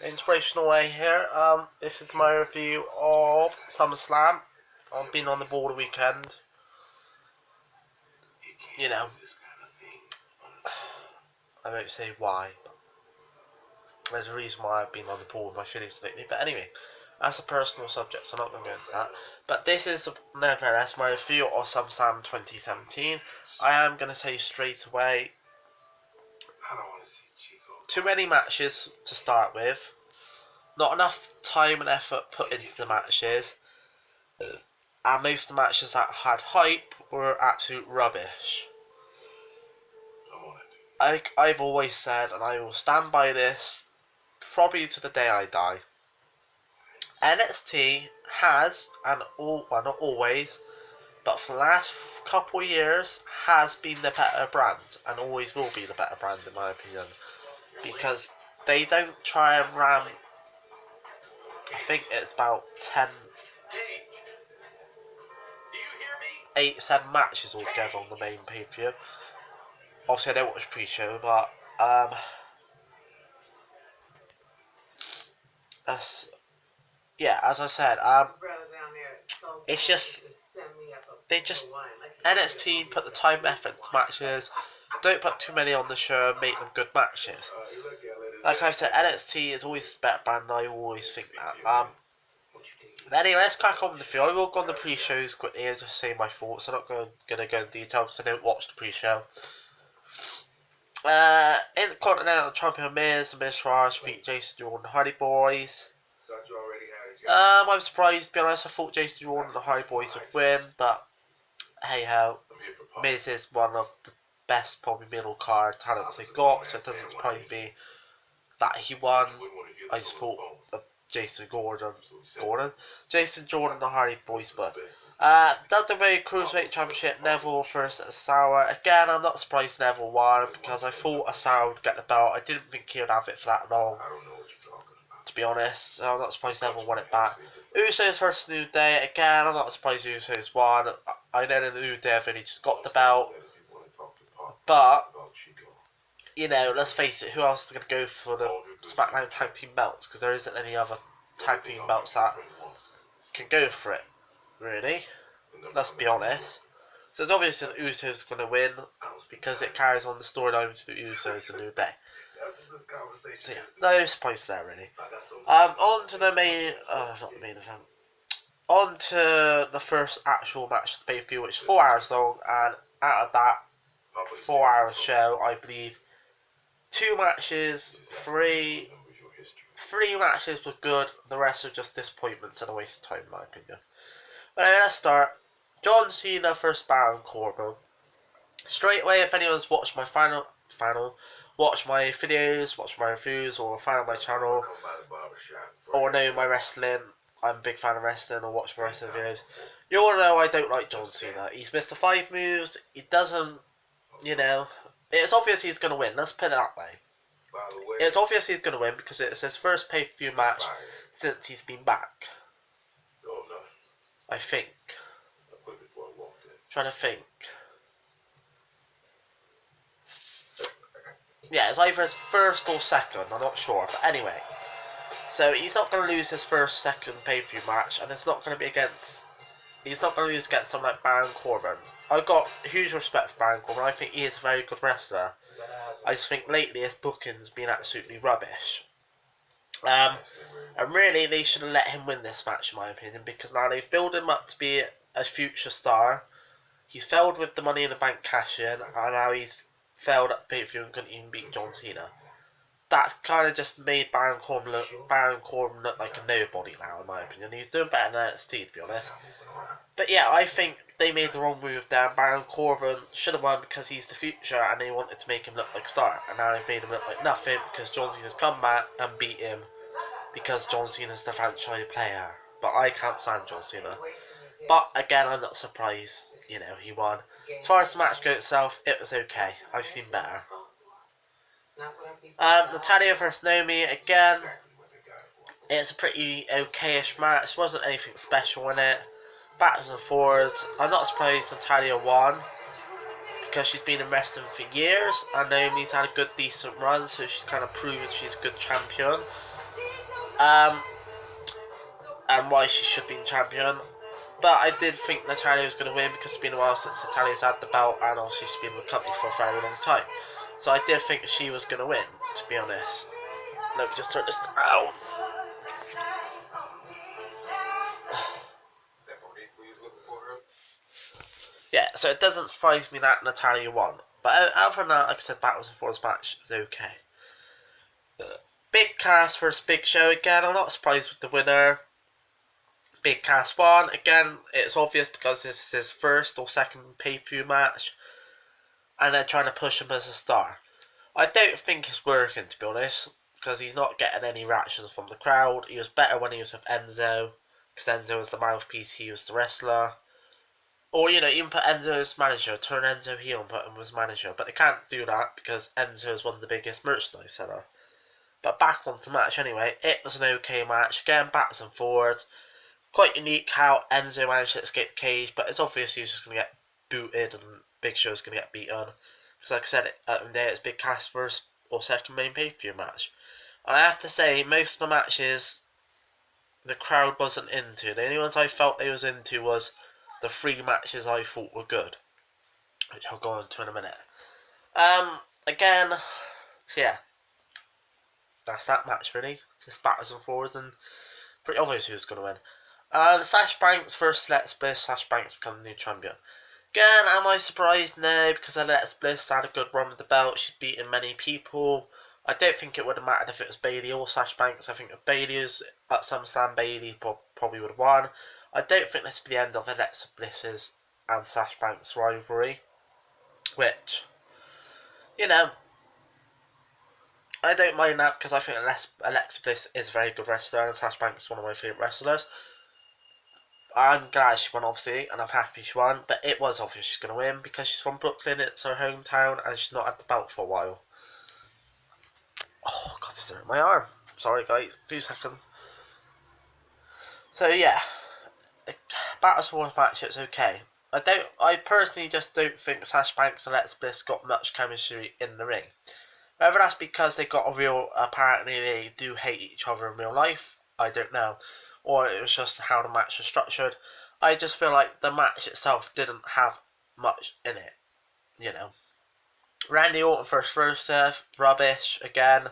Inspirational way here. This is my review of SummerSlam. I've been on the ball the weekend. You know, I won't say why, but there's a reason why I've been on the ball with my feelings lately. But anyway, that's a personal subject, so I'm not going to go into that. But this is, nevertheless, my review of SummerSlam 2017. I am going to tell you straight away, too many matches to start with. Not enough time and effort put into the matches. And most of the matches that had hype were absolute rubbish. I've always said, and I will stand by this, probably to the day I die, NXT has, well, not always, but for the last couple of years, has been the better brand, and always will be the better brand in my opinion, because they don't try and ram, I think it's about 7 matches altogether on the main pay-per-view. Obviously I don't watch pre-show, but yeah, as I said, it's just NXT put the time and effort into matches. Don't put too many on the show and make them good matches. Like I said, NXT is always the better brand. I always think that. But anyway, let's crack on with the field. I will go on the pre-shows quickly and just say my thoughts. I'm not going to go in detail because I don't watch the pre-show. In the Continental Champion Miz Raj beat Jason Jordan and the Hardy Boys. I'm surprised, to be honest. I thought Jason Jordan and the Hardy Boys would win, but hey ho. Miz is one of the best, probably middle card talents they've got, so it doesn't surprise me that he won. I just thought Jason Jordan and the Hardy Boys won. WWE Cruiserweight Championship, Neville versus Sauer. Again, I'm not surprised Neville won because I thought Sauer would get the belt. I didn't think he would have it for that long, to be honest. So I'm not surprised Neville won it back. Usos versus New Day. Again, I'm not surprised Usos won. I know the New Day have only just got the belt, but you know, let's face it, who else is going to go for the SmackDown Tag Team belts? Because there isn't any other Tag Team belts that can go for it, really. Let's be honest. So it's obvious that Usos going to win because it carries on the storyline to the Usos and New Day. So yeah, no surprise there, really. On to the main, not the main event. On to the first actual match of the pay-per-view, which is 4 hours long, and out of that 4-hour show, I believe 3 matches were good. The rest are just disappointments and a waste of time, in my opinion. But anyway, let's start. John Cena versus Baron Corbin. Straight away, if anyone's watched my watch my videos, watch my reviews, or fan of my channel, or know my wrestling, I'm a big fan of wrestling, or watch my wrestling videos, you all know I don't like John Cena. He's missed the 5 moves. He doesn't, you know, it's obvious he's going to win. Let's put it that way. It's obvious he's going to win because it's his first pay-per-view match since he's been back. I think. Trying to think. Yeah, it's either his first or second, I'm not sure, but anyway. So he's not going to lose his first, second pay-per-view match, and it's not going to be against... He's not going to lose against someone like Baron Corbin. I've got huge respect for Baron Corbin. I think he is a very good wrestler. I just think lately his booking's been absolutely rubbish. And really, they should have let him win this match, in my opinion, because now they've built him up to be a future star. He's failed with the Money in the Bank cash-in, and now he's failed at pay-per-view and couldn't even beat John Cena. That's kind of just made Baron Corbin look like a nobody now, in my opinion. He's doing better than NXT, to be honest. But yeah, I think they made the wrong move there. Baron Corbin should have won because he's the future, and they wanted to make him look like a star. And now they've made him look like nothing because John Cena's come back and beat him because John Cena's the franchise player. But I can't stand John Cena. But again, I'm not surprised, you know, he won. As far as the match goes itself, it was okay. I've seen better. Natalya versus Naomi, again, it's a pretty okay-ish match. There wasn't anything special in it. Backwards and forwards. I'm not surprised Natalya won because she's been in wrestling for years and Naomi's had a good decent run, so she's kind of proven she's a good champion. um, and why she should be champion. But I did think Natalya was going to win because it's been a while since Natalya's had the belt, and obviously she's been with the company for a very long time. So I did think she was going to win, to be honest. Let me just turn this down. Yeah, so it doesn't surprise me that Natalya won. But other than that, like I said, Battles and Force match is okay. Big Cass versus Big Show again. I'm not surprised with the winner. Big Cass won. Again, it's obvious because this is his first or second pay-per-view match. And they're trying to push him as a star. I don't think it's working, to be honest, because he's not getting any reactions from the crowd. He was better when he was with Enzo, because Enzo was the mouthpiece, he was the wrestler. Or, even put Enzo as manager, turn Enzo heel and put him as manager. But they can't do that because Enzo is one of the biggest merchandise seller. But back on to the match anyway. It was an okay match. Again, backwards and forwards. Quite unique how Enzo managed to escape the cage, but it's obvious he was just going to get booted and Big Show's going to get beaten. Because like I said, at the end of the day, it's Big Cass first or second main pay-per-view match. And I have to say, most of the matches the crowd wasn't into. The only ones I felt they was into was the 3 matches I thought were good, which I'll go into in a minute. Again, so yeah, that's that match really. Just backwards and forwards, and pretty obvious who's going to win. Sash Banks versus Lex Bliss. Sash Banks become the new champion. Again, am I surprised? No, because Lex Bliss had a good run with the belt. She's beaten many people. I don't think it would have mattered if it was Bayley or Sash Banks. I think if Bayley was at SummerSlam, Bayley probably would have won. I don't think this will be the end of Alexa Bliss's and Sash Banks' rivalry. Which, I don't mind that because I think Alexa Bliss is a very good wrestler and Sash Banks is one of my favourite wrestlers. I'm glad she won, obviously, and I'm happy she won, but it was obvious she's going to win because she's from Brooklyn, it's her hometown, and she's not had the belt for a while. Oh, God, it's hurting my arm. Sorry, guys, 2 seconds. So, yeah, Battles for match, it's okay. I personally just don't think Sash Banks and Alexa Bliss got much chemistry in the ring. Whether that's because they got apparently they do hate each other in real life, I don't know. Or it was just how the match was structured. I just feel like the match itself didn't have much in it, Randy Orton versus Rusev, rubbish, again.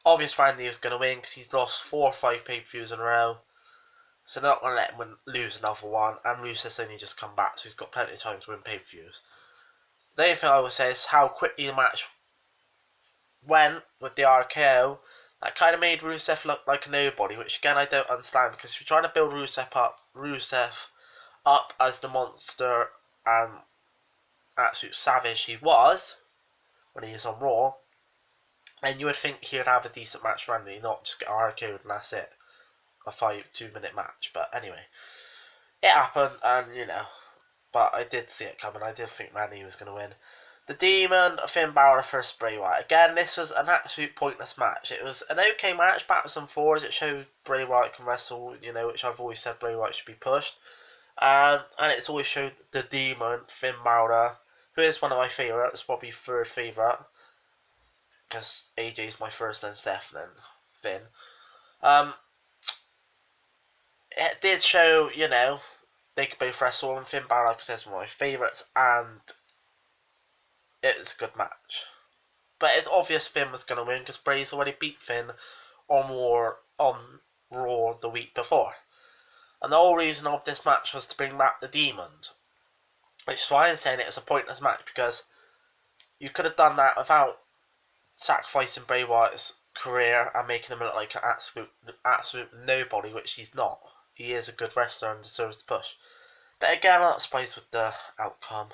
Obvious Randy was going to win because he's lost 4 or 5 pay-per-views in a row. So they're not going to let him lose another one. And Rusev's only just come back, so he's got plenty of time to win pay-per-views. The only thing I would say is how quickly the match went with the RKO. That kind of made Rusev look like a nobody, which again I don't understand because if you're trying to build Rusev up as the monster and absolute savage he was when he was on Raw, then you would think he would have a decent match for Randy, not just get RKO'd and that's it. A 2-minute match, but anyway, it happened, and but I did see it coming. I did think Randy was going to win. The Demon, Finn Balor versus Bray Wyatt. Again, this was an absolute pointless match. It was an okay match, backwards and forwards. It showed Bray Wyatt can wrestle, which I've always said Bray Wyatt should be pushed. And it's always showed the Demon, Finn Balor, who is one of my favourites, probably 3rd favourite, because AJ's my first, then Steph, then Finn. It did show, they could both wrestle, and Finn Balor, like I said, is one of my favourites, and it's a good match. But it's obvious Finn was going to win because Bray's already beat Finn on Raw the week before. And the whole reason of this match was to bring back the Demons. Which is why I'm saying it was a pointless match, because you could have done that without sacrificing Bray Wyatt's career and making him look like an absolute nobody, which he's not. He is a good wrestler and deserves the push. But again, I'm not surprised with the outcome.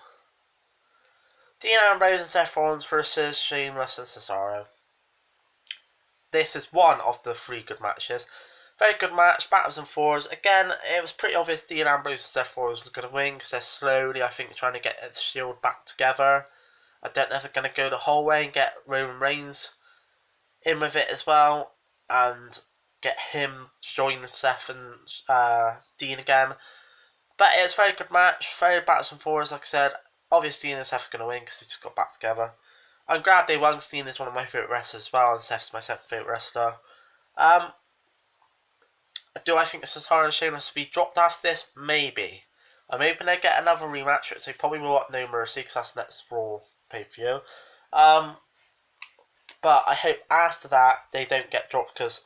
Dean Ambrose and Seth Rollins versus Sheamus and Cesaro. This is one of the 3 good matches. Very good match, backwards and forwards. Again, it was pretty obvious Dean Ambrose and Seth Rollins were going to win because they're slowly, I think, trying to get the Shield back together. I don't know if they're going to go the whole way and get Roman Reigns in with it as well and get him to join Seth and Dean again. But it's a very good match, very backwards and forwards, like I said. Obviously, Dean and Seth's going to win because they just got back together. I'm glad they won because Dean is one of my favourite wrestlers as well, and Seth's my 2nd favourite wrestler. Do I think Cesaro and Sheamus will be dropped after this? Maybe. I'm hoping they get another rematch, which they probably will at No Mercy because that's next Raw pay-per-view. But I hope after that they don't get dropped because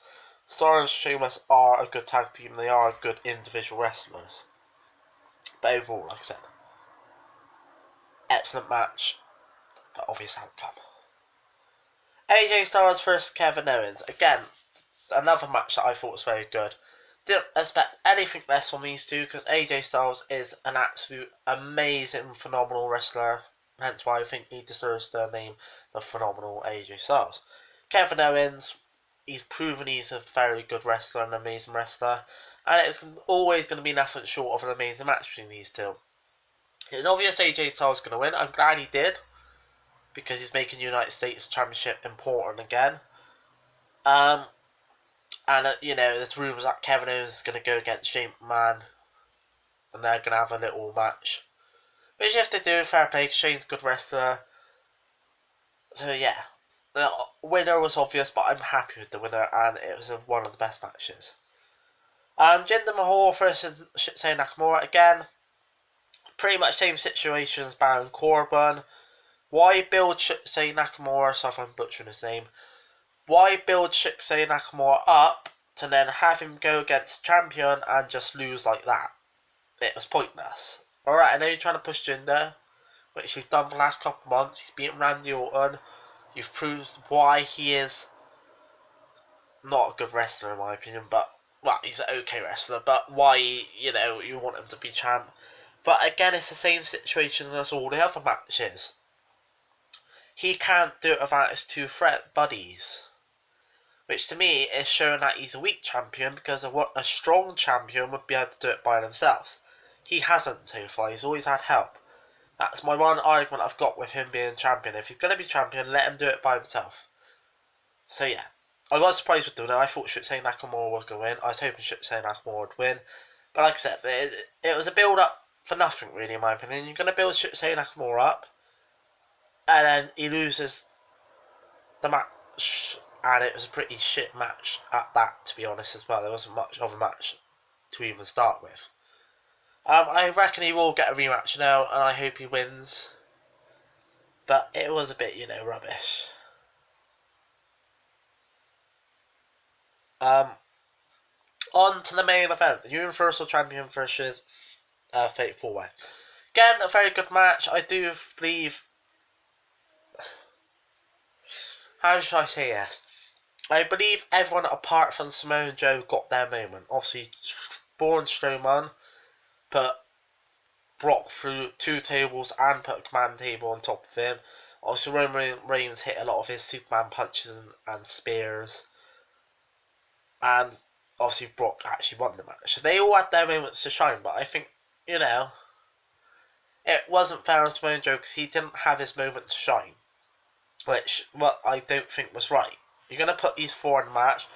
Cesaro and Sheamus are a good tag team. They are good individual wrestlers. But overall, like I said, excellent match, but obvious outcome. AJ Styles versus Kevin Owens. Again, another match that I thought was very good. Didn't expect anything less from these two because AJ Styles is an absolute amazing, phenomenal wrestler. Hence why I think he deserves the name the phenomenal AJ Styles. Kevin Owens, he's proven he's a very good wrestler, an amazing wrestler, and it's always going to be nothing short of an amazing match between these two. It's obvious AJ Styles is going to win. I'm glad he did because he's making the United States Championship important again. And there's rumours that Kevin Owens is going to go against Shane McMahon, and they're going to have a little match. Which if they do, fair play, Shane's a good wrestler. So yeah, the winner was obvious, but I'm happy with the winner, and it was one of the best matches. Jinder Mahal versus Shinsuke Nakamura again. Pretty much same situation as Baron Corbin. Why build Shinsuke Nakamura, so if I'm butchering his name, why build Shinsuke Nakamura up to then have him go against champion and just lose like that? It was pointless. Alright, I know you're trying to push Jinder, which you've done for the last couple of months. He's beaten Randy Orton. You've proved why he is not a good wrestler in my opinion, but, well, he's an okay wrestler, but why, you want him to be champ. But again, it's the same situation as all the other matches. He can't do it without his two buddies. Which to me is showing that he's a weak champion because a strong champion would be able to do it by themselves. He hasn't so far, he's always had help. That's my one argument I've got with him being champion. If he's going to be champion, let him do it by himself. So yeah, I was surprised with doing it. I thought Shinsuke Nakamura was going to win. I was hoping Shinsuke Nakamura would win. But like I said, it was a build-up for nothing really in my opinion. You're going to build Shinsuke Nakamura up, and then he loses the match. And it was a pretty shit match at that, to be honest, as well. There wasn't much of a match to even start with. I reckon he will get a rematch now, and I hope he wins. But it was a bit, rubbish. On to the main event. The Universal Champion versus Fatal 4-Way. Again, a very good match. I do believe... How should I say this? I believe everyone apart from Samoa Joe got their moment. Obviously, Braun Strowman put Brock through 2 tables and put a command table on top of him. Obviously, Roman Reigns hit a lot of his Superman punches and spears. And obviously, Brock actually won the match. So they all had their moments to shine, but I think, it wasn't fair on Samoa Joe because he didn't have his moment to shine. Which, I don't think was right. You're going to put these 4 in the match,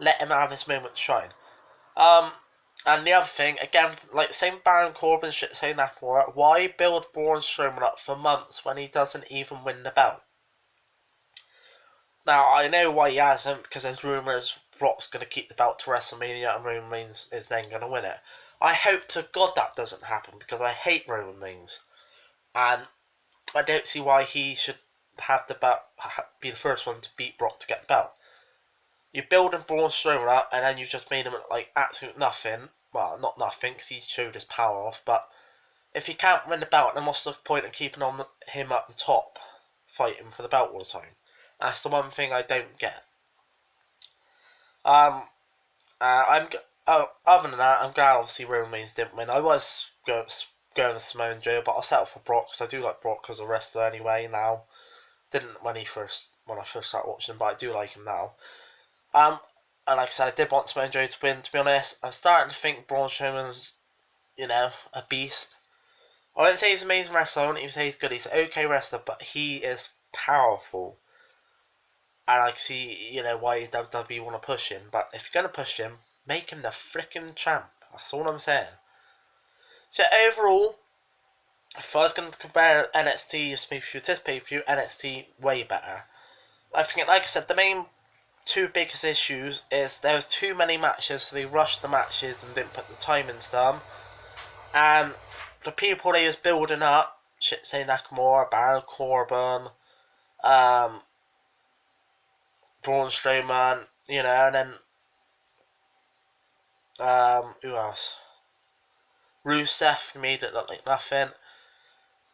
let him have his moment to shine. And the other thing, again, like same Baron Corbin shit saying Nakamura, why build Braun Strowman up for months when he doesn't even win the belt? Now, I know why he hasn't, because there's rumours Brock's going to keep the belt to WrestleMania and Roman Reigns is then going to win it. I hope to God that doesn't happen, because I hate Roman Reigns. And I don't see why he should have the belt, be the first one to beat Brock to get the belt. You're building Braun Strowman up, and then you've just made him look like absolute nothing. Well, not nothing, because he showed his power off, but if he can't win the belt, then what's the point of keeping him at the top, fighting for the belt all the time? That's the one thing I don't get. Other than that, I'm glad obviously Roman Reigns didn't win. I was going with Samoa Joe, but I'll settle for Brock, because I do like Brock as a wrestler anyway now. Didn't when I first started watching him, but I do like him now. And like I said, I did want Samoa Joe to win, to be honest. I'm starting to think Braun Strowman's, a beast. I wouldn't say he's an amazing wrestler, I wouldn't even say he's good. He's an okay wrestler, but he is powerful. And I can see, why WWE want to push him. But if you're going to push him, make him the frickin' champ. That's all I'm saying. So overall, if I was going to compare NXT this pay-per-view to this pay-per-view, NXT way better. I think, like I said, the main two biggest issues is there was too many matches, so they rushed the matches and didn't put the timings down. And the people they was building up, Shinsuke Nakamura, Baron Corbin, Braun Strowman, you know, and then who else? Rusev made it look like nothing.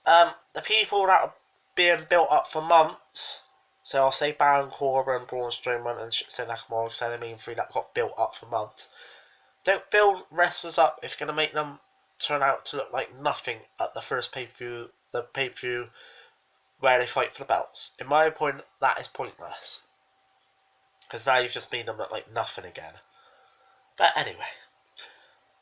The people that are being built up for months, so I'll say Baron Corbin, Braun Strowman, and Shinsuke Nakamura, because they're the main three that got built up for months. Don't build wrestlers up if you're going to make them turn out to look like nothing at the first pay-per-view, the pay-per-view where they fight for the belts. In my opinion, that is pointless. Because now you've just made them look like nothing again. But anyway.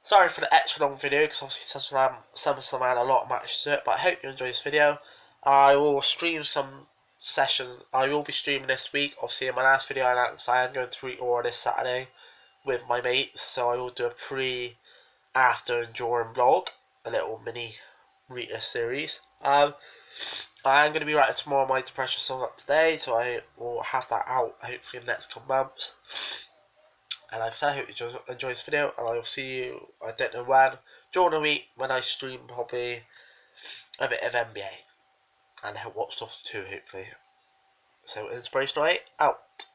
Sorry for the extra long video, because obviously SummerSlam had a lot of matches to it, but I hope you enjoyed this video. I will stream some sessions. I will be streaming this week. Obviously, in my last video, I announced I am going to Reator this Saturday with my mates, so I will do a pre, after, and during vlog, a little mini Rita series. I am going to be writing some more of my depression songs up today, so I will have that out hopefully in the next couple months. And like I said, I hope you enjoy this video, and I will see you, I don't know when, during the week when I stream probably a bit of NBA and Watch Dogs 2 hopefully. So, Inspirational 8 out.